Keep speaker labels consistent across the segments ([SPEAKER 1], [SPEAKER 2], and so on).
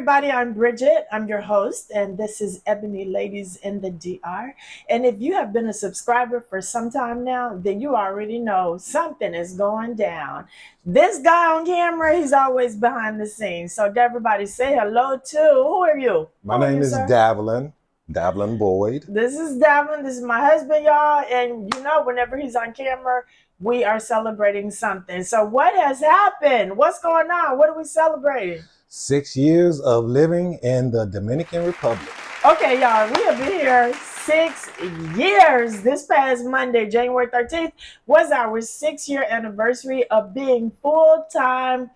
[SPEAKER 1] everybody. I'm Bridget. I'm your host, and this is Ebony Ladies in the DR. And if you have been a subscriber for some time now, then you already know something is going down. This guy on camera, he's always behind the scenes. So, everybody, say hello to who are you?
[SPEAKER 2] My name is Davlin Boyd.
[SPEAKER 1] This is Davlin. This is my husband, y'all. And whenever he's on camera, we are celebrating something. So, what has happened? What's going on? What are we celebrating?
[SPEAKER 2] 6 years of living in the Dominican Republic.
[SPEAKER 1] Okay, y'all, we have been here 6 years. This past Monday, January 13th, was our 6-year anniversary of being full-time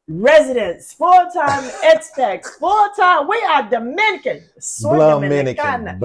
[SPEAKER 1] residents, full-time expats, full-time. We are Dominican.
[SPEAKER 2] Dominican.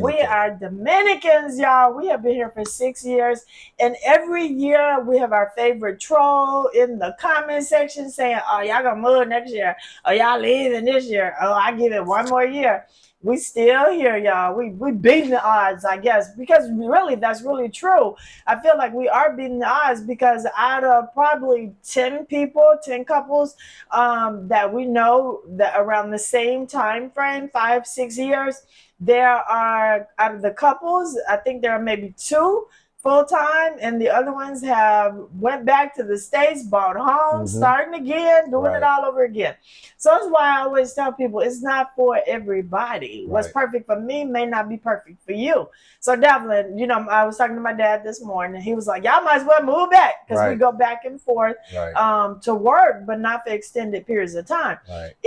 [SPEAKER 1] We are Dominicans, y'all. We have been here for 6 years. And every year we have our favorite troll in the comment section saying, oh, y'all gonna move next year. Oh, y'all leaving this year. Oh, I give it one more year. We still here, y'all. We beating the odds, I guess, because really, that's really true. I feel like we are beating the odds because out of probably 10 people, 10 couples that we know that around the same time frame, 5-6 years, there are, out of the couples, I think there are maybe 2 full-time, and the other ones have went back to the States, bought homes, starting again, doing it all over again. So that's why I always tell people it's not for everybody. What's perfect for me may not be perfect for you. So Devlin, I was talking to my dad this morning. He was like, y'all might as well move back because we go back and forth to work, but not for extended periods of time. Let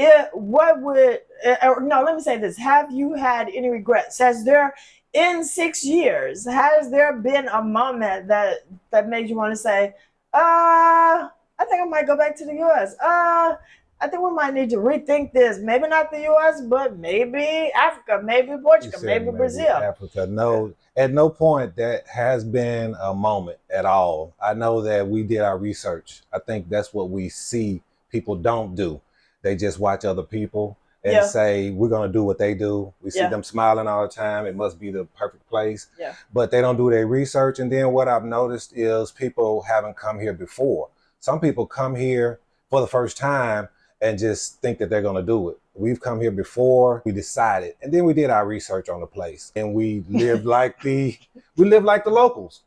[SPEAKER 1] me say this. Have you had any regrets? In 6 years, has there been a moment that made you want to say, I think I might go back to the U.S. I think we might need to rethink this. Maybe not the U.S., but maybe Africa, maybe Portugal, maybe Brazil.
[SPEAKER 2] Africa. No, at no point that has been a moment at all. I know that we did our research. I think that's what we see people don't do. They just watch other people and say, we're going to do what they do. We see them smiling all the time. It must be the perfect place. But they don't do their research. And then what I've noticed is people haven't come here before. Some people come here for the first time and just think that they're going to do it. We've come here before, we decided, and then we did our research on the place. And we lived like the locals,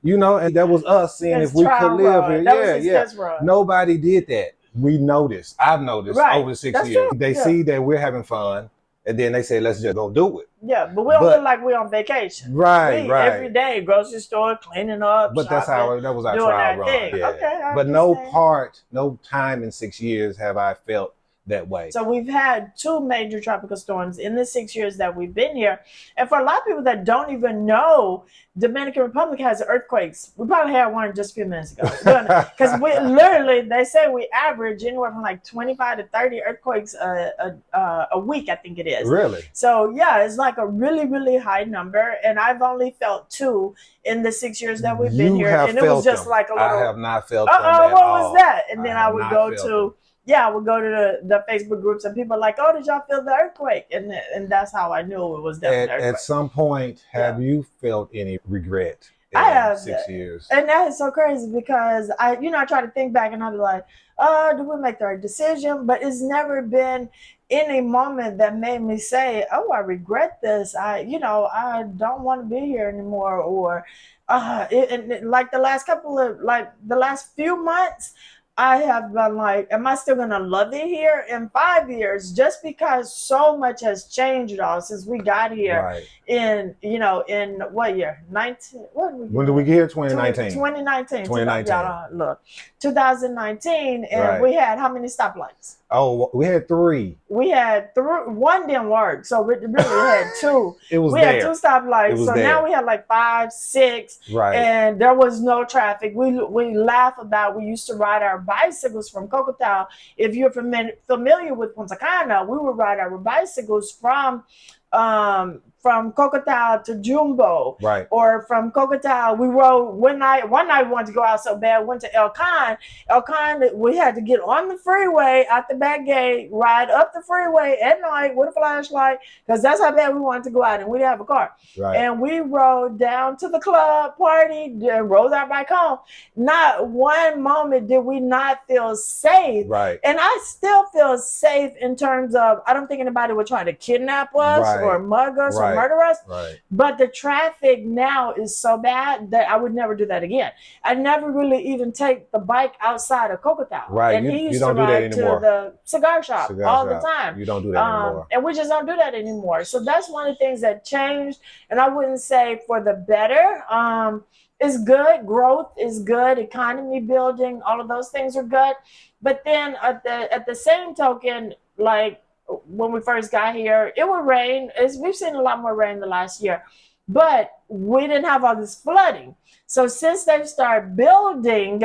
[SPEAKER 2] and that was us seeing if we could live here. Nobody did that. We noticed. I've noticed over the 6 years. They see that we're having fun, and then they say, "Let's just go do it."
[SPEAKER 1] Yeah, but we don't feel like we're on vacation. Right. Every day, grocery store, cleaning up.
[SPEAKER 2] But
[SPEAKER 1] shopping,
[SPEAKER 2] that was our trial run. Yeah.
[SPEAKER 1] Okay.
[SPEAKER 2] But no time in 6 years have I felt that way.
[SPEAKER 1] So we've had 2 major tropical storms in the 6 years that we've been here. And for a lot of people that don't even know, Dominican Republic has earthquakes. We probably had one just a few minutes ago. Because they say we average anywhere from like 25 to 30 earthquakes a week, I think it is.
[SPEAKER 2] Really?
[SPEAKER 1] So yeah, it's like a really, really high number. And I've only felt 2 in the 6 years that we've been here. And it was just like a little...
[SPEAKER 2] I have not felt them at
[SPEAKER 1] what
[SPEAKER 2] all.
[SPEAKER 1] was that? And then I would go to... Yeah, I would go to the Facebook groups and people are like, oh, did y'all feel the earthquake? And that's how I knew it was definitely an earthquake.
[SPEAKER 2] At some point, have you felt any regret in 6 years?
[SPEAKER 1] And that is so crazy because I try to think back and I'll be like, did we make the right decision? But it's never been any moment that made me say, oh, I regret this. I don't want to be here anymore. Or like the last few months, I have been like, am I still gonna love it here in 5 years? Just because so much has changed since we got here in what year? 19.
[SPEAKER 2] When did we get here? 2019.
[SPEAKER 1] 2019. Look, 2019, and we had how many stoplights?
[SPEAKER 2] Oh, we had 3.
[SPEAKER 1] We had 3. One didn't work, so we really had 2. We had 2 stoplights, so now we had like 5, 6, and there was no traffic. We laugh about. We used to ride our bicycles from Cocotao. If you're familiar with Punta Cana, we would ride our bicycles from from Kokotau to Jumbo,
[SPEAKER 2] Right.
[SPEAKER 1] or from Kokotau, we rode one night. One night we wanted to go out so bad, went to El Khan. El Khan, we had to get on the freeway out the back gate, ride up the freeway at night with a flashlight, because that's how bad we wanted to go out, and we didn't have a car.
[SPEAKER 2] Right.
[SPEAKER 1] And we rode down to the club, party, rode our bike home. Not one moment did we not feel safe.
[SPEAKER 2] Right.
[SPEAKER 1] And I still feel safe in terms of, I don't think anybody would try to kidnap us
[SPEAKER 2] Right.
[SPEAKER 1] or mug us
[SPEAKER 2] Right.
[SPEAKER 1] or murder us.
[SPEAKER 2] Right.
[SPEAKER 1] But the traffic now is so bad that I would never do that again. I never really even take the bike outside of Kokotau.
[SPEAKER 2] Right.
[SPEAKER 1] And
[SPEAKER 2] You
[SPEAKER 1] he used
[SPEAKER 2] don't
[SPEAKER 1] to
[SPEAKER 2] do that
[SPEAKER 1] ride to
[SPEAKER 2] anymore.
[SPEAKER 1] the cigar shop all the
[SPEAKER 2] shop.
[SPEAKER 1] time.
[SPEAKER 2] You don't do that anymore.
[SPEAKER 1] And we just don't do that anymore. So that's one of the things that changed. And I wouldn't say for the better. It's good. Growth is good. Economy building, all of those things are good. But then at the same token, like when we first got here, it would rain. We've seen a lot more rain the last year, but we didn't have all this flooding. So since they've started building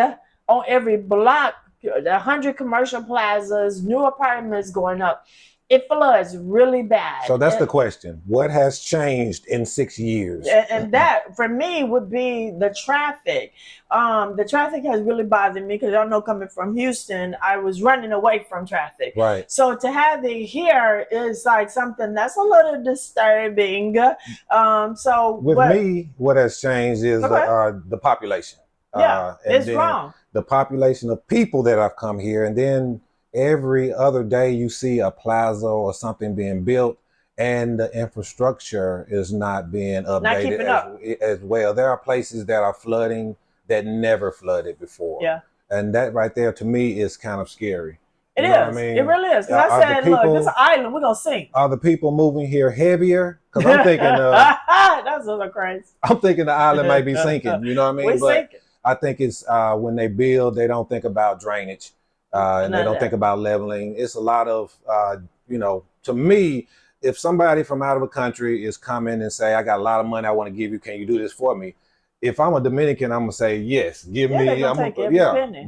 [SPEAKER 1] on every block, 100 commercial plazas, new apartments going up, it floods really bad.
[SPEAKER 2] So that's the question. What has changed in 6 years?
[SPEAKER 1] And that, for me, would be the traffic. The traffic has really bothered me because y'all know, coming from Houston, I was running away from traffic.
[SPEAKER 2] Right.
[SPEAKER 1] So to have it here is like something that's a little disturbing.
[SPEAKER 2] With me, what has changed is the population.
[SPEAKER 1] Yeah, it's wrong.
[SPEAKER 2] The population of people that have come here, and then every other day you see a plaza or something being built, and the infrastructure is not being updated as well. There are places that are flooding that never flooded before.
[SPEAKER 1] Yeah.
[SPEAKER 2] And that right there, to me, is kind of scary.
[SPEAKER 1] It is. I mean? It really is. Because I said, look, this is an island, we're going to sink.
[SPEAKER 2] Are the people moving here heavier? Because I'm thinking
[SPEAKER 1] that's a little crazy.
[SPEAKER 2] I'm thinking the island might be sinking. You know what I mean?
[SPEAKER 1] We're sinking.
[SPEAKER 2] I think it's when they build, they don't think about drainage. And they don't think about leveling. It's a lot of, to me, if somebody from out of the country is coming and say, I got a lot of money I want to give you, can you do this for me? If I'm a Dominican, I'm going to say, yes, give me.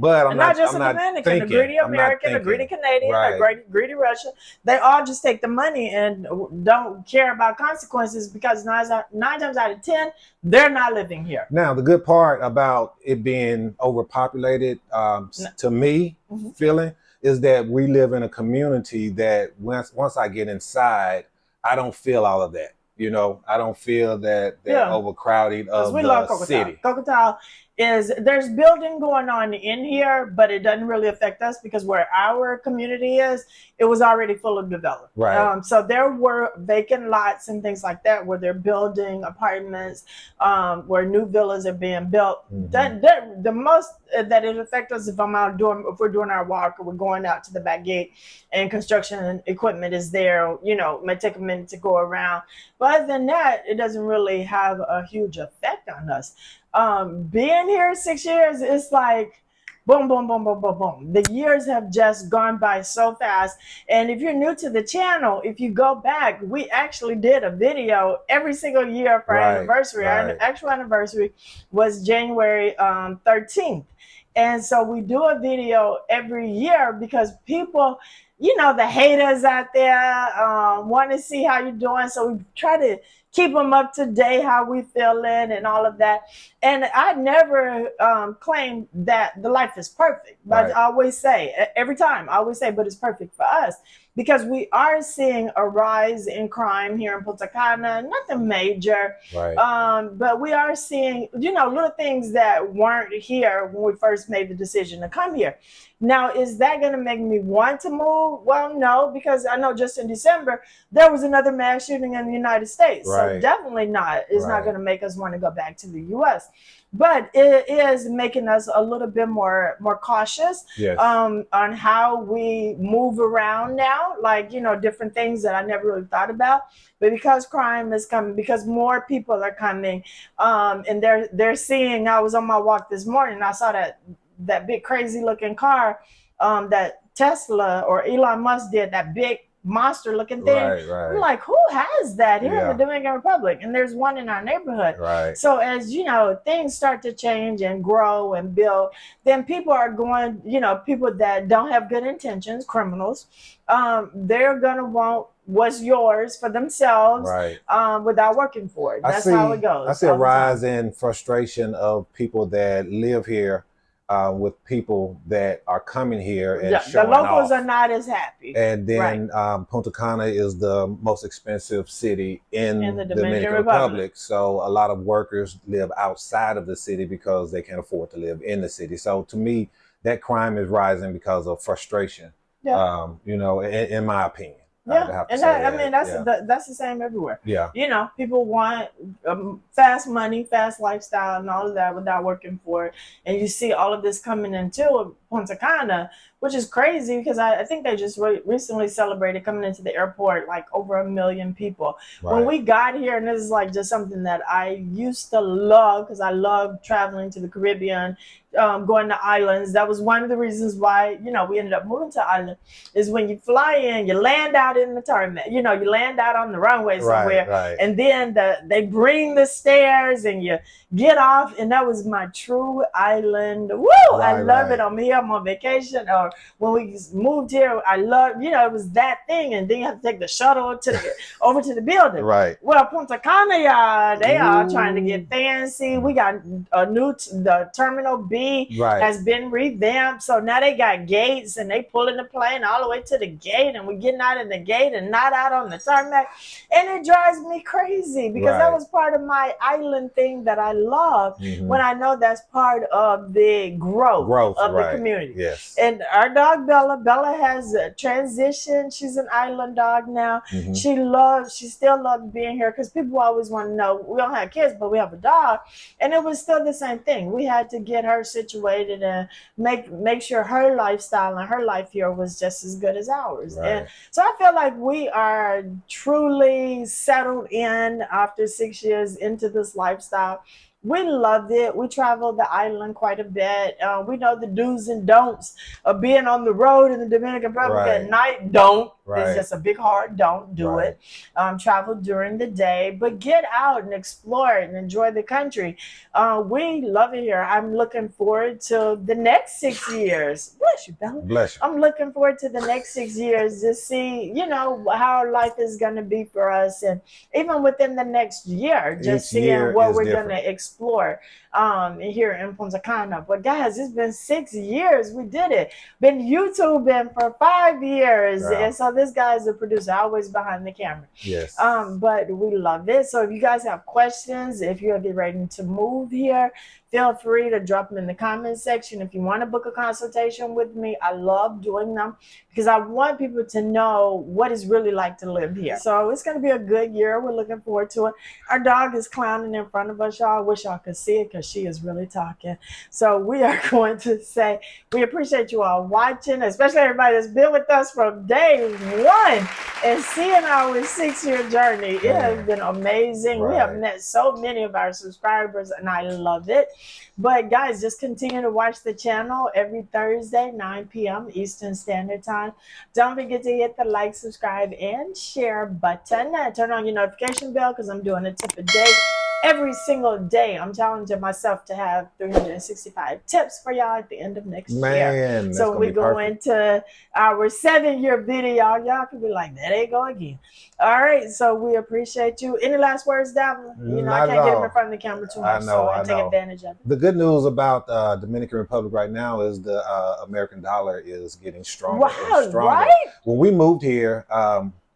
[SPEAKER 2] But I'm not just a Dominican,
[SPEAKER 1] a greedy American, a greedy Canadian, a greedy Russian. They all just take the money and don't care about consequences, because 9 times out of 10, they're not living here.
[SPEAKER 2] Now, the good part about it being overpopulated, to me, feeling, is that we live in a community that once I get inside, I don't feel all of that. I don't feel that they're overcrowded of the city.
[SPEAKER 1] Kokotau there's building going on in here, but it doesn't really affect us because where our community is, it was already full of development.
[SPEAKER 2] Right.
[SPEAKER 1] So there were vacant lots and things like that where they're building apartments, where new villas are being built. Mm-hmm. The most that it affects us if we're doing our walk, or we're going out to the back gate and construction equipment is there, may take a minute to go around. But other than that, it doesn't really have a huge effect on us. Being here 6 years, it's like boom, boom, boom, boom, boom, boom. The years have just gone by so fast. And if you're new to the channel, if you go back, we actually did a video every single year for our anniversary. Our actual anniversary was January 13th. And so we do a video every year because people, the haters out there want to see how you're doing. So we try to keep them up to date, how we feeling and all of that. And I never claim that the life is perfect, but I always say, every time, I always say, but it's perfect for us, because we are seeing a rise in crime here in Punta Cana, nothing major, but we are seeing, little things that weren't here when we first made the decision to come here. Now, is that going to make me want to move? Well, no, because I know just in December, there was another mass shooting in the United States. So definitely not. It's not going to make us want to go back to the U.S. But it is making us a little bit more cautious on how we move around now, like, different things that I never really thought about. But because crime is coming, because more people are coming, and they're seeing, I was on my walk this morning, I saw that big crazy looking car that Tesla or Elon Musk did, that big monster looking thing.
[SPEAKER 2] Right,
[SPEAKER 1] I'm
[SPEAKER 2] right.
[SPEAKER 1] like, who has that here in the
[SPEAKER 2] Yeah.
[SPEAKER 1] Dominican Republic? And there's one in our neighborhood.
[SPEAKER 2] Right.
[SPEAKER 1] So as you know, things start to change and grow and build, then people are going, people that don't have good intentions, criminals, they're gonna want what's yours for themselves,
[SPEAKER 2] Right.
[SPEAKER 1] without working for it. That's how it
[SPEAKER 2] I
[SPEAKER 1] goes
[SPEAKER 2] see a
[SPEAKER 1] all the time.
[SPEAKER 2] rise in frustration of people that live here with people that are coming here and
[SPEAKER 1] Yeah, the
[SPEAKER 2] showing
[SPEAKER 1] locals
[SPEAKER 2] off.
[SPEAKER 1] are not as happy.
[SPEAKER 2] And
[SPEAKER 1] Right.
[SPEAKER 2] then Punta Cana is the most expensive city in
[SPEAKER 1] In the
[SPEAKER 2] Dominican
[SPEAKER 1] Dominican
[SPEAKER 2] Republic. So a lot of workers live outside of the city because they can't afford to live in the city. So to me, that crime is rising because of frustration.
[SPEAKER 1] Yeah.
[SPEAKER 2] In my opinion, I'd
[SPEAKER 1] Yeah,
[SPEAKER 2] have to
[SPEAKER 1] and
[SPEAKER 2] say
[SPEAKER 1] I
[SPEAKER 2] that.
[SPEAKER 1] mean that's the same everywhere.
[SPEAKER 2] Yeah.
[SPEAKER 1] People want fast money, fast lifestyle, and all of that without working for it. And you see all of this coming into Punta Cana, which is crazy because I think they just recently celebrated coming into the airport like over 1 million people.
[SPEAKER 2] Right.
[SPEAKER 1] When we got here, and this is like just something that I used to love because I love traveling to the Caribbean, going to islands. That was one of the reasons why we ended up moving to island. Is when you fly in, you land out in the tarmac. You land out on the runway somewhere,
[SPEAKER 2] Right.
[SPEAKER 1] and then they bring the stairs, and you get off. And that was my true island. Woo! I love it. I'm here. I'm on vacation. Or when we moved here, I love. It was that thing, and then you have to take the shuttle over to the building.
[SPEAKER 2] Right.
[SPEAKER 1] Well, Punta Cana, y'all, they are trying to get fancy. We got the Terminal B has been revamped. So now they got gates, and they pulling the plane all the way to the gate, and we're getting out in the gate and not out on the tarmac. And it drives me crazy because that was part of my island thing that I love, when I know that's part of the growth of the community.
[SPEAKER 2] Yes.
[SPEAKER 1] And our dog Bella has transitioned. She's an island dog now. She still loves being here because people always want to know, we don't have kids, but we have a dog. And it was still the same thing. We had to get her situated and make sure her lifestyle and her life here was just as good as ours.
[SPEAKER 2] Right.
[SPEAKER 1] And so I feel like we are truly settled in after 6 years into this lifestyle. We loved it. We traveled the island quite a bit. We know the do's and don'ts of being on the road in the Dominican Republic at night. Don't. It's just a big hard don't do it. Travel during the day, but get out and explore and enjoy the country. We love it here. I'm looking forward to the next 6 years. Bless you, Bella.
[SPEAKER 2] Bless you.
[SPEAKER 1] I'm looking forward to the next 6 years to see, how life is going to be for us. And even within the next year, just seeing what we're going to explore here in Punta Cana. But guys, it's been 6 years. We did it. Been YouTubing for 5 years.
[SPEAKER 2] Wow.
[SPEAKER 1] And so this guy's a producer, always behind the camera.
[SPEAKER 2] Yes.
[SPEAKER 1] But we love it. So if you guys have questions, if you're getting ready to move here, feel free to drop them in the comment section. If you want to book a consultation with me, I love doing them because I want people to know what it's really like to live here. So it's going to be a good year. We're looking forward to it. Our dog is clowning in front of us, y'all. I wish y'all could see it because she is really talking. So we are going to say we appreciate you all watching, especially everybody that's been with us from day one and seeing our 6-year journey. It has been amazing. We have met so many of our subscribers, and I love it. But guys, just continue to watch the channel every Thursday, 9 p.m. Eastern Standard Time. Don't forget to hit the like, subscribe, and share button. And turn on your notification bell because I'm doing a tip a day. Every single day, I'm challenging myself to have 365 tips for y'all at the end of next year. So we go into our 7-year video. Y'all can be like, there they go again. All right, so we appreciate you. Any last words, Davin? I can't get him in front of the camera too much, so I take advantage of it.
[SPEAKER 2] The good news about Dominican Republic right now is the American dollar is getting stronger and stronger.
[SPEAKER 1] Right?
[SPEAKER 2] When we moved here,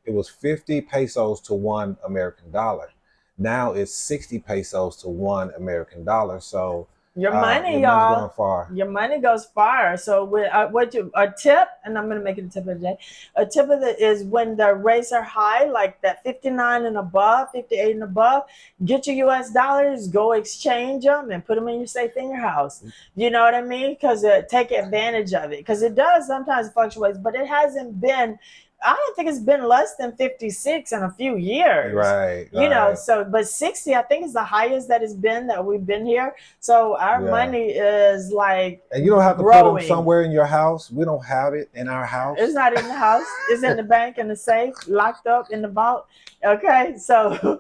[SPEAKER 2] it was 50 pesos to $1 American dollar. Now it's 60 pesos to $1 American dollar. So
[SPEAKER 1] your money, y'all, your money goes far. So with a tip, and I'm gonna make it a tip of the day. A tip of it is when the rates are high, like that 59 and above, 58 and above. Get your U.S. dollars, go exchange them, and put them in your safe in your house. You know what I mean? Because take advantage of it. Because it does sometimes fluctuate, but it hasn't been I don't think it's been less than 56 in a few years.
[SPEAKER 2] Right.
[SPEAKER 1] You know,
[SPEAKER 2] right.
[SPEAKER 1] so but 60, I think, is the highest that it's been that we've been here. So our
[SPEAKER 2] Yeah.
[SPEAKER 1] money is like
[SPEAKER 2] And you don't have to put them
[SPEAKER 1] growing.
[SPEAKER 2] somewhere in your house. We don't have it in our house.
[SPEAKER 1] It's not in the house. It's in the bank, in the safe, locked up in the vault. Okay, so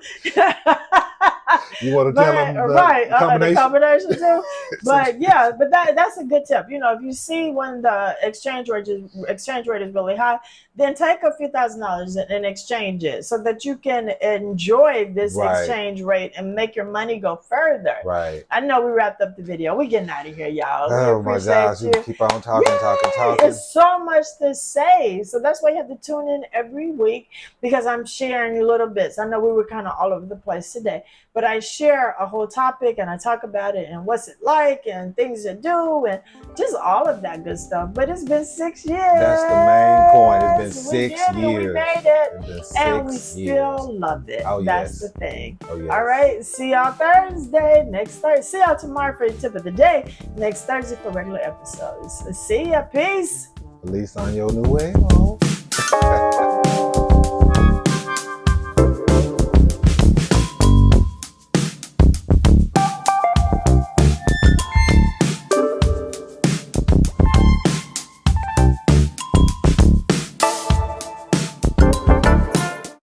[SPEAKER 2] You want to tell them the
[SPEAKER 1] right,
[SPEAKER 2] combination?
[SPEAKER 1] the combination too. But yeah, but that's a good tip. You know, if you see when the exchange rate is really high, then take a few $1,000s and exchange it so that you can enjoy this
[SPEAKER 2] Right.
[SPEAKER 1] exchange rate and make your money go further.
[SPEAKER 2] Right.
[SPEAKER 1] I know we wrapped up the video. We getting out of here, y'all.
[SPEAKER 2] Oh
[SPEAKER 1] We
[SPEAKER 2] my
[SPEAKER 1] appreciate
[SPEAKER 2] gosh, you keep on talking, talking.
[SPEAKER 1] It's so much to say. So that's why you have to tune in every week, because I'm sharing little bits. I know we were kind of all over the place today, but I share a whole topic and I talk about it and what's it like and things to do and just all of that good stuff. But it's been 6 years.
[SPEAKER 2] That's the main point. It's been 6 years.
[SPEAKER 1] We made it.
[SPEAKER 2] It's been 6
[SPEAKER 1] And we
[SPEAKER 2] years.
[SPEAKER 1] still love it.
[SPEAKER 2] Oh,
[SPEAKER 1] That's
[SPEAKER 2] yes.
[SPEAKER 1] the thing.
[SPEAKER 2] Oh, yes.
[SPEAKER 1] All right. See y'all Thursday. Next Thursday. See y'all tomorrow for your tip of the day. Next Thursday for regular episodes. See ya. Peace.
[SPEAKER 2] Feliz Año Nuevo.